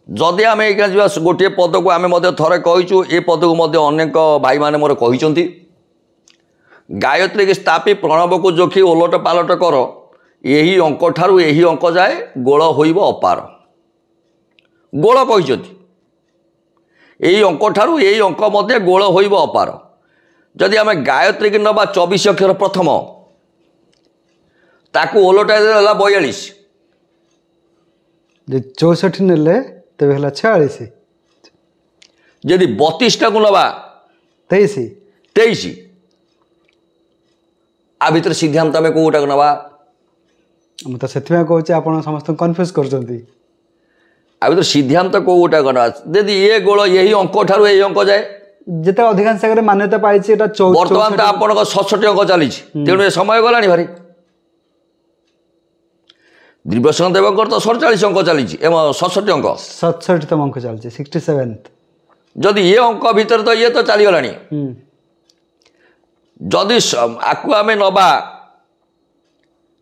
जदि आम गोटे पद को आम थे कहीचु ए पद को अनेक भाई मैंने मोर कही गायत्री की स्थापी प्रणव को जोखी ओलट पालट कर यही अंक ठारू यही अंक जाए गोल होइब अपार गोल कही यही अंक ठारू यही अंक मध्य गोल होइब अपार जदि आम गायत्री की नवा 24 अक्षर प्रथम ताकू ओलटा 42 64 नेले तेज है 46 जदि 32 टा को नवा 23 आ भीतर सिद्धांत आम कौटा को नवा मुझे तो से कहूँ आप समस्त कन्फ्यूज कर आ भीतर सिद्धांत कौटा को नवा यदि ये गोल यही अंक ठारू यही अंक जाए जिते अधिकांश जगह मान्यता पाई बर्तमान तो आपण 67 अंक चली तेणु ये समय गला भारी दिव्यसिंह देवकर तो 47 अंक चली 67 अंक 67 अंक चलती 67 जदि ये अंक भीतर तो ये तो चलीगला जदि आकु आम नवा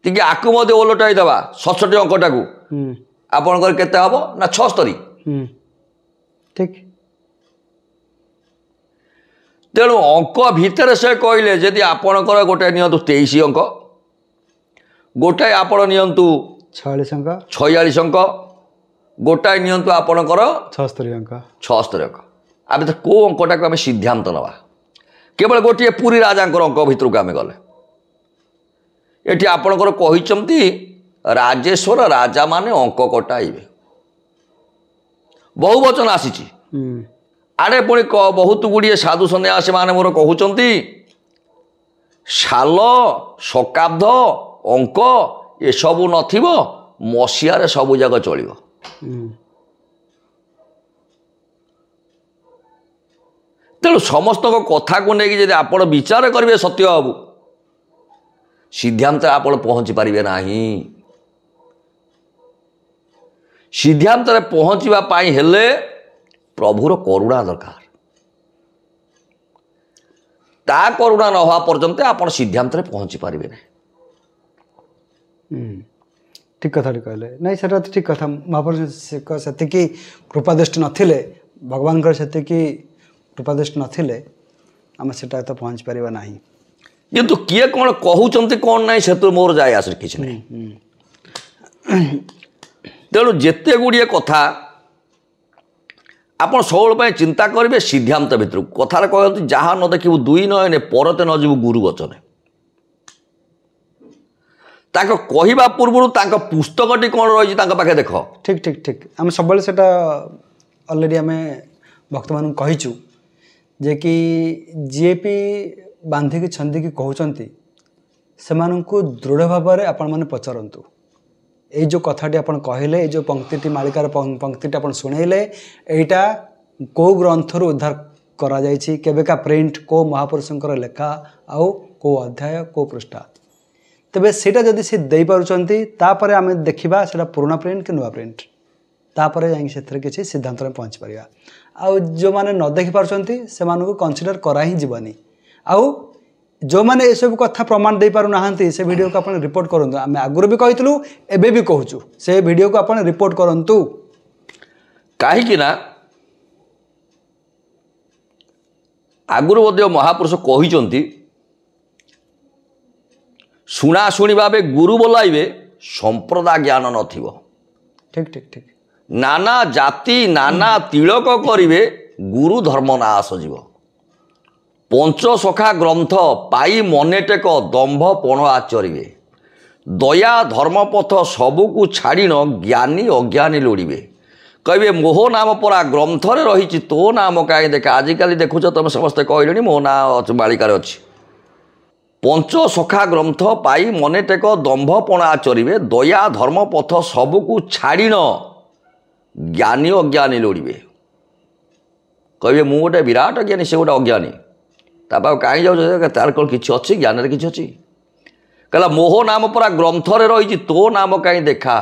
टी आकु ओलटाई देवा 67 अंकटा को आपणकर केते हबो ना 76 ठीक तेणु अंक भितर से कहले जदि आपणकर गोटे नियंतु 23 अंक गोटाए आपण नियंतु 46 अंक 46 अंक गोटाए नियंतु आपणकर 76 अंक 76 अंक आ भीतर को अंकटा को आम सिद्धांत नवा केवल गोटे पुरी राजा अंक भितर को आम गले ये आपणकर कही राजेश्वर राजा माने अंक कटाइबे बहुवचन आसी आड़े पुणी बहुत गुड़िए साधु सन्यासी माने मोर कहउचंती साल शकाब्द अंक ये सबू नथिबो मसीहारे सबू जाक चलिबो तेणु समस्त कथा को लेकिन यदि आप विचार करेंगे सत्य बाबू सिद्धांत आप पहुँची पारे ना सिद्धांत पहुँचापी हेले प्रभुर करुणा दरकार ता करुणा न हवा पर्यंत आप सिद्धांत पहुँची पारे ना ठीक कथा कहले नहीं सेटा तो ठीक कथा महापुरुष से कृपादृष्टि नथिले भगवान से कृपादृष्टि नथिले आम सेटा तो पहुँच पारिबा नाही किंतु किए कौन कहउचंती कौन नहीं से तो मोर जाए आस किसी नहीं तेणु जेते गुड़िए कथा आप सब चिंता करेंगे सिद्धांत भितर कथार कहते जहाँ न देखू दुई नयने परते न जीव गुरु वचने कहवा पूर्व पुस्तकटी कौन रही पाखे देख ठीक ठीक ठीक आम सब सेटा अलरेडी आम भक्त मान कहीचु जे कि जी भी बांधिकी छंदिकी कहते से दृढ़ भाव में आपण मैंने पचारतु ये जो कथाटी आप कहले ये जो पंक्ति मालिकार पंक्ति आप शुणेले यहीटा कौ ग्रंथर उद्धार करा जायछि केबेका प्रिंट को महापुरुषंकर लेखा आउ को अध्याय को पृष्ठा तेबे सेटा जदि से दे पारुचंती तापरे आमे देखिबा सेटा पुराना प्रिंट कि नुआ प्रिंट तापरे जाई सेथरे किछि सिद्धांत रे पहुंच परिया आउ जो माने न देखि पारुचंती से मानको कंसीडर करा ही जीवनी आउ जो माने ये सब कथा प्रमाण दे पारु नाहंती से वीडियो को अपन रिपोर्ट करंतु आमे आगुर भी कहितलु एबे भी कहूचु से वीडियो को अपन रिपोर्ट करंतु काहे कि ना आगुर बद्य महापुरुष कहिचंती शुणा शुणी भावे गुरु बोलाइबे संप्रदाय ज्ञान नथिबो ठीक ठीक ठीक नाना जाति नाना तिलक करिवे गुरु धर्म नाश जीव पंचसखा ग्रंथ पाई मनेटेक दंभ पण आचरिवे दया धर्मपथ सबुकु छाड़न ज्ञानी अज्ञानी लोड़े कहे मोह नाम परा ग्रंथ रही तो नाम कहीं देख आजिकल देखुच तुम समस्ते कहले मो ना बालिकार अच्छी पंचसखा ग्रंथ पाई मनेटेक दंभ पण आचरिवे दया धर्मपथ सबुकु छाड़न ज्ञानी अज्ञानी लोड़े कहे मु गोटे विराट ज्ञानी से गोटे अज्ञानी ताप कहीं जाऊ तार कौन कि अच्छी ज्ञान कि अच्छी कहला मोह नाम परा ग्रंथ रही तो नाम कहीं देखा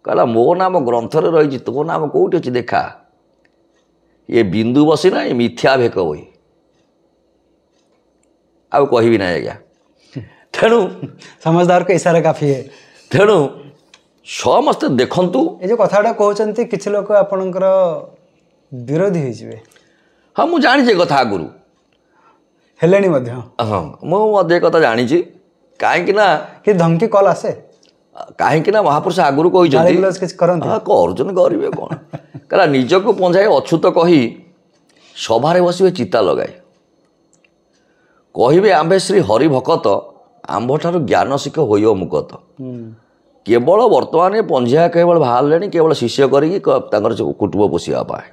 कहला मो नाम ग्रंथ रही तो नाम कौटी अच्छी देखा ये बिंदु बसी ना मिथ्या भेक बही आउ कहि ना आज्ञा तेणु समझदार को इशारा काफी है तेणु ସମସ୍ତେ ଦେଖନ୍ତୁ। ଏ ଯେଉଁ କଥାଟା କହୁଛନ୍ତି କିଛି ଲୋକ ଆପଣଙ୍କର ବିରୋଧୀ ହେଇଯିବେ। ହଁ ମୁଁ ଜାଣିଛି ଏ କଥା ଆଗରୁ ହେଲେଣି ମଧ୍ୟ। ହଁ ମୁଁ ମଧ୍ୟ ଏ କଥା ଜାଣିଛି। କାହିଁକି ନା କି ଧମକି କଲ୍ ଆସେ? କାହିଁକି ନା ମହାପୁରୁଷ ଆଗରୁ କହିଛନ୍ତି କିଛି କରନ୍ତି? ହଁ କରୁଛନ୍ତି, କରିବେ କ'ଣ? କାରଣ ନିଜକୁ ପଞ୍ଝାଏ ଅଛୁତ କହି ସଭାରେ ବସିବେ ଚିତା ଲଗାଏ, କହିବେ ଆମ୍ଭେ ଶ୍ରୀ ହରି ଭକତ, ଆମ୍ଭଠାରୁ ଜ୍ଞାନ ଶିଖ ହୋଇବ ମୁକତ। କେବଳ ବର୍ତ୍ତମାନ ପଞ୍ଝା କେବଳ ବାହାରିଲେଣି କେବଳ ଶିଷ୍ୟ କରିକି ତାଙ୍କର କୁଟୁମ୍ବ ପୋଷିବା ପାଇଁ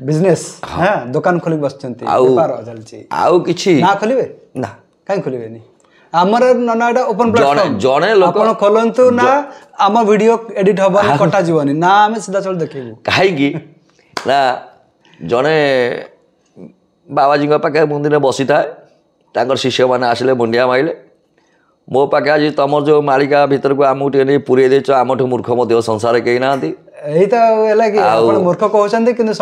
ବିଜନେସ୍। ହଁ ଦୋକାନ ଖୋଲି ବସିଛନ୍ତି, ଚାଲିଛି। ଆଉ କିଛି ନା ଖୋଲିବେ ନା, କାହିଁ ଖୋଲିବେନି? ଆମର ନନା ଏଟା ଓପନ ପ୍ଲାଟଫର୍ମ। ଜଣେ ଲୋକ ଆପଣ ଖୋଲନ୍ତୁ ନା, ଆମ ଭିଡିଓ ଏଡିଟ ହବନି, କଟା ଯିବନି ନା, ଆମେ ସିଧାସଳଖ ଦେଖେଇବୁ। କାହିଁକି ନା ଜଣେ ବାବାଜୀଙ୍କ ପାଖେ ମୁଁ ଦିନେ ବସିଥାଏ, ତାଙ୍କର ଶିଷ୍ୟମାନେ ଆସିଲେ ମୁଣ୍ଡିଆ ମାଇଲେ, ମୋ ପାଖେ ଆଜି ତମର ଯେଉଁ ମାଳିକା ଭିତରକୁ ଆମକୁ ଟିକେ ନେଇ ପୁରେଇ ଦେଇଛ, ଆମଠୁ ମୂର୍ଖ ମଧ୍ୟ ସଂସାରରେ କେହି ନାହାନ୍ତି। ଏଇ ତ ହେଲା କି ଆପଣ ମୂର୍ଖ କହୁଛନ୍ତି, କିନ୍ତୁ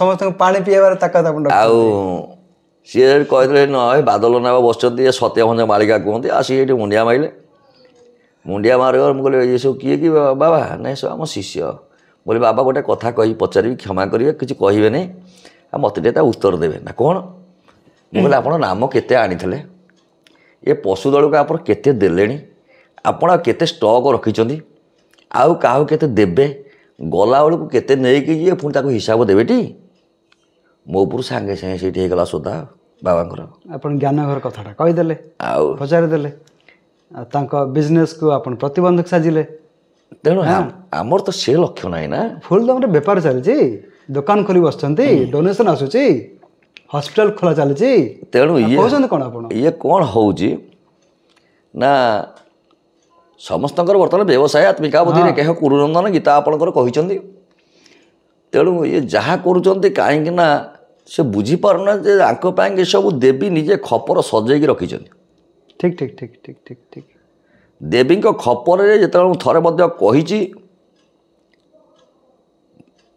ସମସ୍ତଙ୍କୁ ପାଣି ପିଇବାର ତାକତ ଆପଣ ରଖୁଛନ୍ତି। ଆଉ ସିଏ କହିଥିଲେ ନ ଏ ବାଦଲ ନାବ ବସିଛନ୍ତି, ଏ ସତ୍ୟଭଞ୍ଜ ମାଳିକା କୁହନ୍ତି, ଆସିକି ଏଠି ମୁଣ୍ଡିଆ ମାଇଲେ। ମୁଣ୍ଡିଆ ମାରିବ, ମୁଁ କହିଲି ଏ ସବୁ କିଏ କି ବାବା? ନାଇଁ ସବୁ ଆମ ଶିଷ୍ୟ। ବୋଲି ବାବା ଗୋଟେ କଥା କହି ପଚାରିବି, କ୍ଷମା କରିବେ, କିଛି କହିବେନି, ଆଉ ମୋତେ ଟିକେ ତା ଉତ୍ତର ଦେବେ ନା କ'ଣ? ମୁଁ କହିଲି ଆପଣ ନାମ କେତେ ଆଣିଥିଲେ? ଏ ପଶୁ ଦଳକୁ ଆପଣ କେତେ ଦେଲେଣି? ଆପଣ କେତେ ଷ୍ଟକ୍ ରଖିଛନ୍ତି? ଆଉ କାହାକୁ କେତେ ଦେବେ? ଗଲାବେଳକୁ କେତେ ନେଇକି ଯିବେ, ପୁଣି ତାକୁ ହିସାବ ଦେବେଟି? ମୋ ଉପରୁ ସାଙ୍ଗେ ସାଙ୍ଗେ ସେଇଠି ହେଇଗଲା ସୋଦା ବାବାଙ୍କର। ଆପଣ ଜ୍ଞାନ ଘର କଥାଟା କହିଦେଲେ, ଆଉ ପଚାରିଦେଲେ, ଆଉ ତାଙ୍କ ବିଜନେସ୍କୁ ଆପଣ ପ୍ରତିବନ୍ଧକ ସାଜିଲେ। ତେଣୁ ଆମର ତ ସେ ଲକ୍ଷ୍ୟ ନାହିଁ ନା। ଫୁଲ୍ ଦମରେ ବେପାର ଚାଲିଛି, ଦୋକାନ ଖୋଲି ବସିଛନ୍ତି, ଡୋନେସନ୍ ଆସୁଛି, ହସ୍ପିଟାଲ ଖୋଲା ଚାଲିଛି। ତେଣୁ କହୁଛନ୍ତି କ'ଣ ଆପଣ? ଇଏ କ'ଣ ହେଉଛି ନା, ସମସ୍ତଙ୍କର ବର୍ତ୍ତମାନ ବ୍ୟବସାୟ ଆତ୍ମିକା ବୁଦ୍ଧିରେ କେହ କୁରୁନନ୍ଦନ ଗୀତା ଆପଣଙ୍କର କହିଛନ୍ତି। ତେଣୁ ଇଏ ଯାହା କରୁଛନ୍ତି କାହିଁକି ନା ସେ ବୁଝିପାରୁନାହାନ୍ତି ଯେ ଆଙ୍କ ପାଇଁ ଏସବୁ ଦେବୀ ନିଜେ ଖପର ସଜେଇକି ରଖିଛନ୍ତି। ଠିକ୍ ଠିକ୍ ଠିକ୍ ଠିକ୍ ଠିକ୍ ଠିକ୍। ଦେବୀଙ୍କ ଖପରରେ ଯେତେବେଳେ ମୁଁ ଥରେ ମଧ୍ୟ କହିଛି,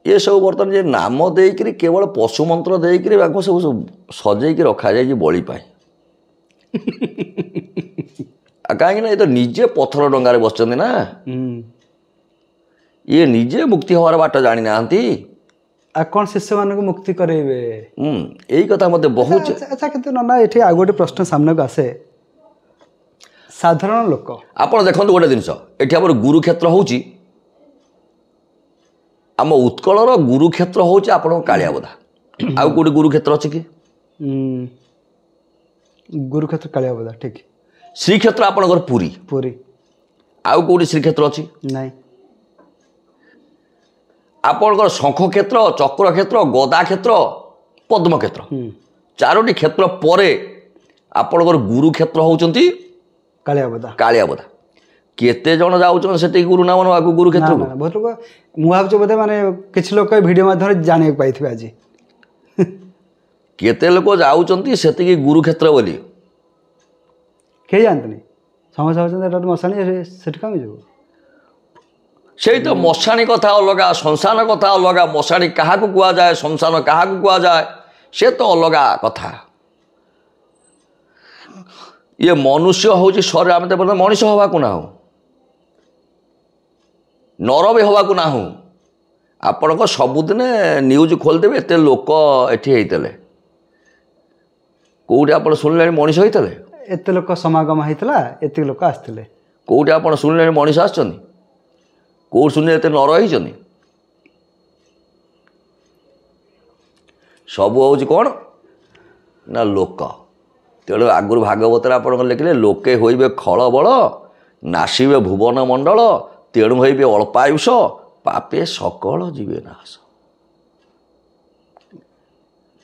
ଏସବୁ ବର୍ତ୍ତମାନ ଯେ ନାମ ଦେଇକରି କେବଳ ପଶୁ ମନ୍ତ୍ର ଦେଇକରି ତାଙ୍କୁ ସବୁ ସଜେଇକି ରଖାଯାଇଛି ବଳି ପାଇଁ। କାହିଁକି ନା ଏ ତ ନିଜେ ପଥର ଡଙ୍ଗାରେ ବସିଛନ୍ତି ନା, ଇଏ ନିଜେ ମୁକ୍ତି ହେବାର ବାଟ ଜାଣିନାହାନ୍ତି। ଆଉ କ'ଣ ଶିଷ୍ୟମାନଙ୍କୁ ମୁକ୍ତି କରାଇବେ? ଏଇ କଥା ମୋତେ ବହୁତ। ଆଚ୍ଛା କିନ୍ତୁ ନନା ଏଠି ଆଉ ଗୋଟେ ପ୍ରଶ୍ନ ସାମ୍ନାକୁ ଆସେ, ସାଧାରଣ ଲୋକ ଆପଣ ଦେଖନ୍ତୁ ଗୋଟେ ଜିନିଷ, ଏଠି ଆମର ଗୁରୁକ୍ଷେତ୍ର ହେଉଛି, ଆମ ଉତ୍କଳର ଗୁରୁକ୍ଷେତ୍ର ହେଉଛି ଆପଣଙ୍କ କାଳିଆବୋଧା। ଆଉ କେଉଁଠି ଗୁରୁକ୍ଷେତ୍ର ଅଛି କି? ଗୁରୁକ୍ଷେତ୍ର କାଳିଆବୋଧା ଠିକ୍। ଶ୍ରୀକ୍ଷେତ୍ର ଆପଣଙ୍କର ପୁରୀ। ପୁରୀ। ଆଉ କେଉଁଠି ଶ୍ରୀକ୍ଷେତ୍ର ଅଛି? ନାଇଁ। ଆପଣଙ୍କର ଶଙ୍ଖ କ୍ଷେତ୍ର, ଚକ୍ର କ୍ଷେତ୍ର, ଗଦା କ୍ଷେତ୍ର, ପଦ୍ମ କ୍ଷେତ୍ର, ଚାରୋଟି କ୍ଷେତ୍ର ପରେ ଆପଣଙ୍କର ଗୁରୁକ୍ଷେତ୍ର ହେଉଛନ୍ତି କାଳିଆବୋଧା। କାଳିଆବୋଧା। କେତେ ଜଣ ଯାଉଛନ୍ତି ସେଠିକି ଗୁରୁ ନାମ ନେବାକୁ ଗୁରୁକ୍ଷେତ୍ରକୁ? ବହୁତ ଲୋକ, ମୁଁ ଭାବୁଛି ବୋଧେ ମାନେ କିଛି ଲୋକ ଏ ଭିଡ଼ିଓ ମାଧ୍ୟମରେ ଜାଣିବାକୁ ପାଇଥିବେ ଆଜି। କେତେ ଲୋକ ଯାଉଛନ୍ତି ସେତିକି ଗୁରୁକ୍ଷେତ୍ର ବୋଲି? କେହି ଜାଣନ୍ତିନି। ସମସ୍ତେ ଭାବୁଛନ୍ତି ଏଟା ମଶାଣି, ସେଠି କାମ ଯିବୁ। ସେଇ ତ ମଶାଣି କଥା ଅଲଗା, ଶ୍ମଶାନ କଥା ଅଲଗା। ମଶାଣି କାହାକୁ କୁହାଯାଏ, ଶ୍ମଶାନ କାହାକୁ କୁହାଯାଏ, ସେ ତ ଅଲଗା କଥା। ଇଏ ମନୁଷ୍ୟ ହେଉଛି ଶରୀର, ଆମେ ତ ମଣିଷ ହେବାକୁ ନାହୁଁ, ନର ବି ହେବାକୁ ନାହୁଁ। ଆପଣଙ୍କ ସବୁଦିନେ ନ୍ୟୁଜ୍ ଖୋଲିଦେବେ, ଏତେ ଲୋକ ଏଠି ହେଇଥିଲେ, କେଉଁଠି ଆପଣ ଶୁଣିଲେଣି ମଣିଷ ହେଇଥିଲେ? ଏତେ ଲୋକ ସମାଗମ ହେଇଥିଲା, ଏତିକି ଲୋକ ଆସିଥିଲେ। କେଉଁଠି ଆପଣ ଶୁଣିଲେଣି ମଣିଷ ଆସିଛନ୍ତି? କେଉଁଠି ଶୁଣିଲେ ଏତେ ନର ହେଇଛନ୍ତି? ସବୁ ହେଉଛି କ'ଣ ନା ଲୋକ। ତେଣୁ ଆଗରୁ ଭାଗବତରେ ଆପଣଙ୍କ ଲେଖିଲେ, ଲୋକେ ହୋଇବେ ଖଳ ବଳ, ନାସିବେ ଭୁବନ ମଣ୍ଡଳ, ତେଣୁ ହୋଇବେ ଅଳ୍ପାୟୁଷ, ପାପେ ସକଳ ଯିବେ ନାଶ।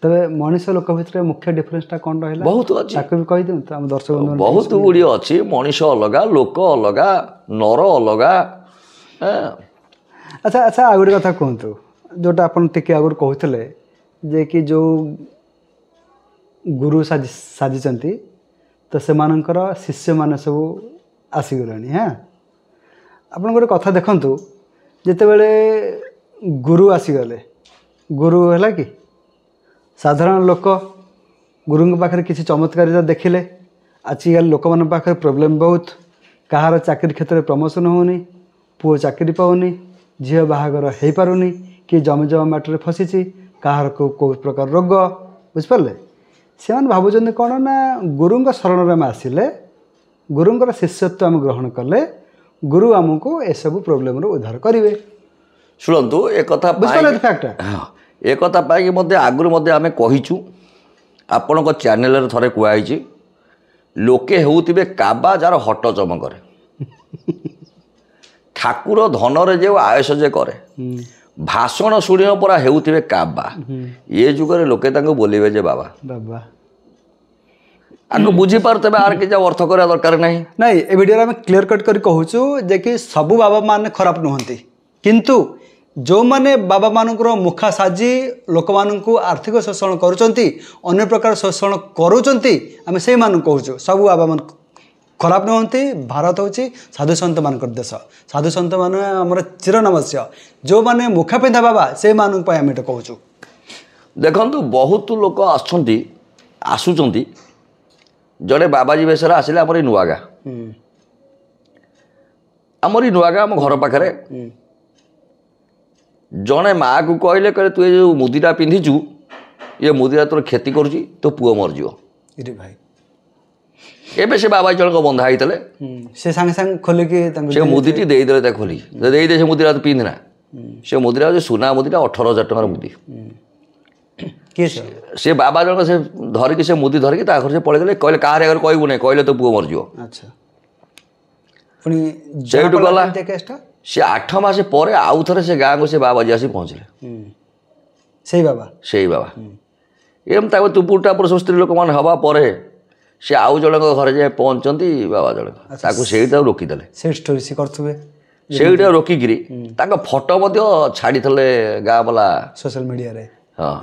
ତେବେ ମଣିଷ ଲୋକ ଭିତରେ ମୁଖ୍ୟ ଡିଫରେନ୍ସଟା କ'ଣ ରହିଲା? ବହୁତ ଅଛି, ତାକୁ ବି କହିଦିଅନ୍ତୁ ଆମ ଦର୍ଶକ ବନ୍ଧୁ। ବହୁତ ଗୁଡ଼ିଏ ଅଛି। ମଣିଷ ଅଲଗା, ଲୋକ ଅଲଗା, ନର ଅଲଗା। ଆଚ୍ଛା ଆଚ୍ଛା, ଆଉ ଗୋଟେ କଥା କୁହନ୍ତୁ, ଯେଉଁଟା ଆପଣ ଟିକେ ଆଗରୁ କହୁଥିଲେ ଯେ କି ଯେଉଁ ଗୁରୁ ସାଜିଛନ୍ତି, ତ ସେମାନଙ୍କର ଶିଷ୍ୟମାନେ ସବୁ ଆସିଗଲେଣି। ଆପଣ ଗୋଟେ କଥା ଦେଖନ୍ତୁ, ଯେତେବେଳେ ଗୁରୁ ଆସିଗଲେ, ଗୁରୁ ହେଲା କି ସାଧାରଣ ଲୋକ ଗୁରୁଙ୍କ ପାଖରେ କିଛି ଚମତ୍କାରିତା ଦେଖିଲେ। ଆଜିକାଲି ଲୋକମାନଙ୍କ ପାଖରେ ପ୍ରୋବ୍ଲେମ୍ ବହୁତ, କାହାର ଚାକିରି କ୍ଷେତ୍ରରେ ପ୍ରମୋସନ୍ ହେଉନି, पुओ चाकरी पाउनी झील बाहागर हो पारुनी कि जमी जमा माटर फसी कहार को प्रकार रोग बुझिपारे से भावुं कौन ना गुरु शरण में आसिले गुरुंर शिष्यत्व आम ग्रहण कले गुरु आमको एसबू प्रोब्लेम उद्धार करेंगे शुणु एक फैक्ट एक आगुरी आम कहीचु आपण चैनल थरे कहुई लोके होउतिबे काबा जार हट चमकरे ठाकुर धनरे जो आयस जे करे भाषण शुणियो परा हेउतिबे काबा ये जुगरे लोके तांको बोलिबे जे बाबा बाबा आगो बुझी पारते आर कि अर्थ करा दरकार नहीं नहीं ए वीडियो में क्लियर कट कर कहूँ जे कि सबू बाबा माने खराब नुहंती किंतु जो माने बाबा मानकर मुखा साजी लोक मानू आर्थिक शोषण करुँच अन्य प्रकार शोषण करुँच आम से कहूँ सबू बाबा मान खराब नुहंती भारत हूँ साधु सन्त मान देश साधु सन्त मान आम चिरनमस्य जो माने मुखा पिंधा बाबा से आम ये कहूँ देखु बहुत लोक आसुंच जड़े बाबाजी बेसर आसिले आमर नुआगा आमर नुआगा आम घर पाखे जड़े माँ को कहले कहले तु जो मुदीटा पिंधिचु ये मुदीटा तोर क्षति करुच्ची तो पुओ मरज भाई एबे से बाबाजी जन बंधा होते से सांगे सांगे खोलिकी से मुदीटी देदेले खोली दे से मुदीटा तो पिंधना से मुदीटा जो सुना मुदीटा 18,000 टकर मुदी से बाबा जन से धरिकी से मुदी धरिकी घर से पलि गले कहले कहार आगे कहबू नहीं कहले तो पुओ मरज अच्छा पुणी गला से 8 मास पर आउ थे से गाँव को से बाबाजी आसी पहुँचले से बाबा एम तुपुर टापुर सब स्त्री लोक मैंने हवा पर से आउ जन घर जाए पहुँचती बाबा जन से रोकीदे से रोकिकी फटो छाड़ी गाँ वाला सोशल मीडिया रे हाँ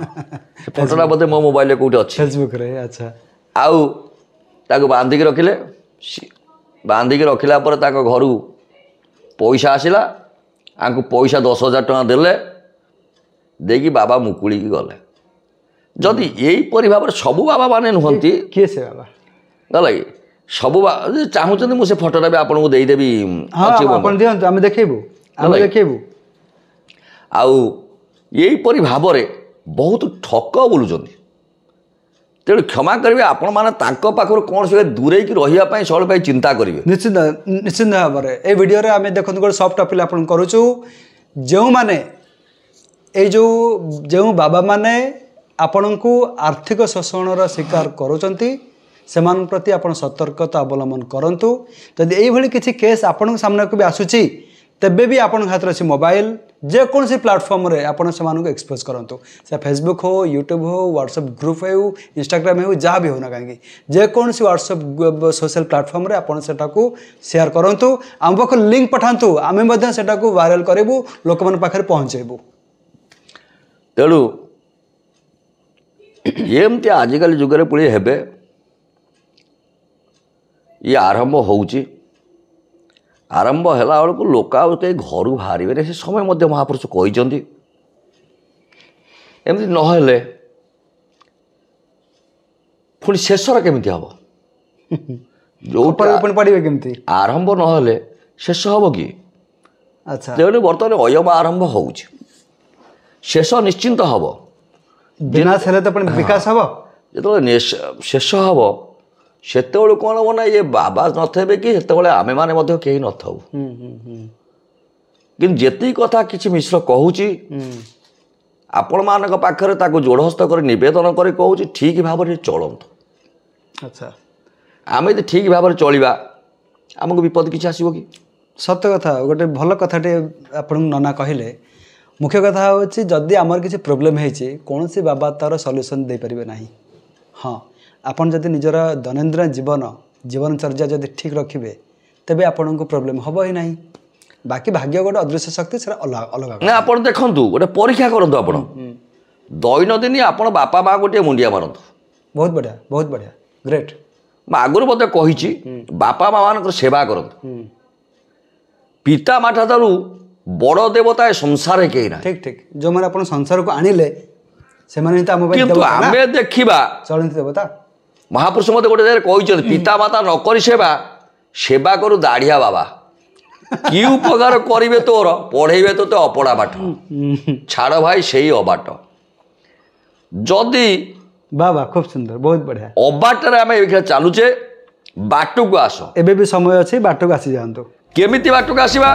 फटोटा बोधे मो मोबाइल कौटे अच्छे फेसबुक रे अच्छा आउ बांधिकी रखिले बांधिकी रखिला घर पैसा आसला आंकु पैसा 10,000 टका देले देकी बाबा मुकुड़ी गले जदि यहीपरि भाव सबू बाबा माने नुहंती किए से बाबा गला कि सबू चाहूँ मुझे फटोटा भी आपको देदेवी देखू आउ यहीपरि भाव बहुत ठक बुलूँ तेणु क्षमा करेंगे आपण मैंने पाखर कौन से दूरे रही सब चिंता करेंगे निश्चिंत भाव में ये वीडियो आम देखो गोटे सफ्ट अपील आप करुचु जो माने जो बाबा माने आपण को आर्थिक शोषण शिकार करुँच से प्रति आप सतर्कता अवलम्बन करूँ जदि यही किसी केस आपण सामने को भी आसूची तेबे भी आपण हाथ अच्छी मोबाइल जेकोसी प्लाटफर्म रे आपण से एक्सपोज करूँ से फेसबुक हो यूट्यूब हो व्हाट्सएप ग्रुप हो इंस्टाग्राम हो जहाँ भी होना कहीं जेकोसी व्हाट्सएप सोशल प्लाटफर्म रे आपण सेटा को शेयर करूँ आम पाख लिंक पठातु आम सेटा को वायरल करूँ लोक मान पाखे पहुँचेबू तेणु एमती आजिकल जुगरे पुणी हेबे ये आरंभ होउची आरंभ होला बेलू लोक कहीं घर बाहर से समय मध्य महापुरुष कहते एमती नहले पुणी शेषर केमिति हम जो पड़े केमती आरंभ नहले शेष हम कि अच्छा तेणु बर्तमान अयम आरंभ होउची शेष निश्चिंत हम विनाश हेले तो विकास हम जो शेष हम सेत कौन हम ना ये बाबा नथे कि से आमे माने कहीं नथु कि जी कथा कि मिश्र कहूँ आपण मान पाखे जोड़हस्त कर नवेदन कर कहूँ ठीक भाव में चलतु अच्छा आम यदि ठीक भाव में चलवा आमको विपद किसी आसो कि सत्य कथा गोटे भल कथाटे आपन नना कहले मुख्य कथा हूँ जदि आमर किसी प्रोब्लेम होती कौन सी बाबा तार सल्यूशन दे पारे ना हाँ आपन जदि निजर दैनंदिन जीवनचर्या जदि ठीक रखिए तेबे आपन को प्रोब्लेम हम ही नहीं बाकी भाग्य गोटे अदृश्य शक्ति से अलग ना आप देखु गोटे परीक्षा करूँ आप दैनंदिन आप बापा माँ गोटे मुंडिया मारतु बहुत बढ़िया ग्रेट मैं आगुरी मत कही बापा माँ मान सेवा करूँ पिता माता ठारू बड़ देवता संसार कहीं ना ठीक ठीक जो मैंने अपन संसार को आनिले से आम देखा चलती देवता महापुरुष मत गोटे जगह कहते पिता माता नक सेवा सेवा करू दाढ़िया बाबा कि उपकार करिवे तोर पढ़ेबे तो अपड़ा बाट छाड़ भाई सेई अबाट जदि वाह खूब सुंदर बहुत बढ़िया अबाटर आम ये चलुचे बाट को आस एबे भी समय अच्छी बाट को आसी जातु केमिति बाट को आसवा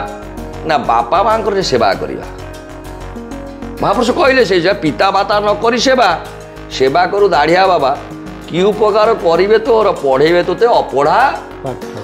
ना बापा माँ सेवा करवा महापुरुष कहले से पिता माता न करी सेवा सेवा करू दाढ़िया बाबा कि उपकार करिवे तोर पढ़ेबे तो अपढ़ा पाठ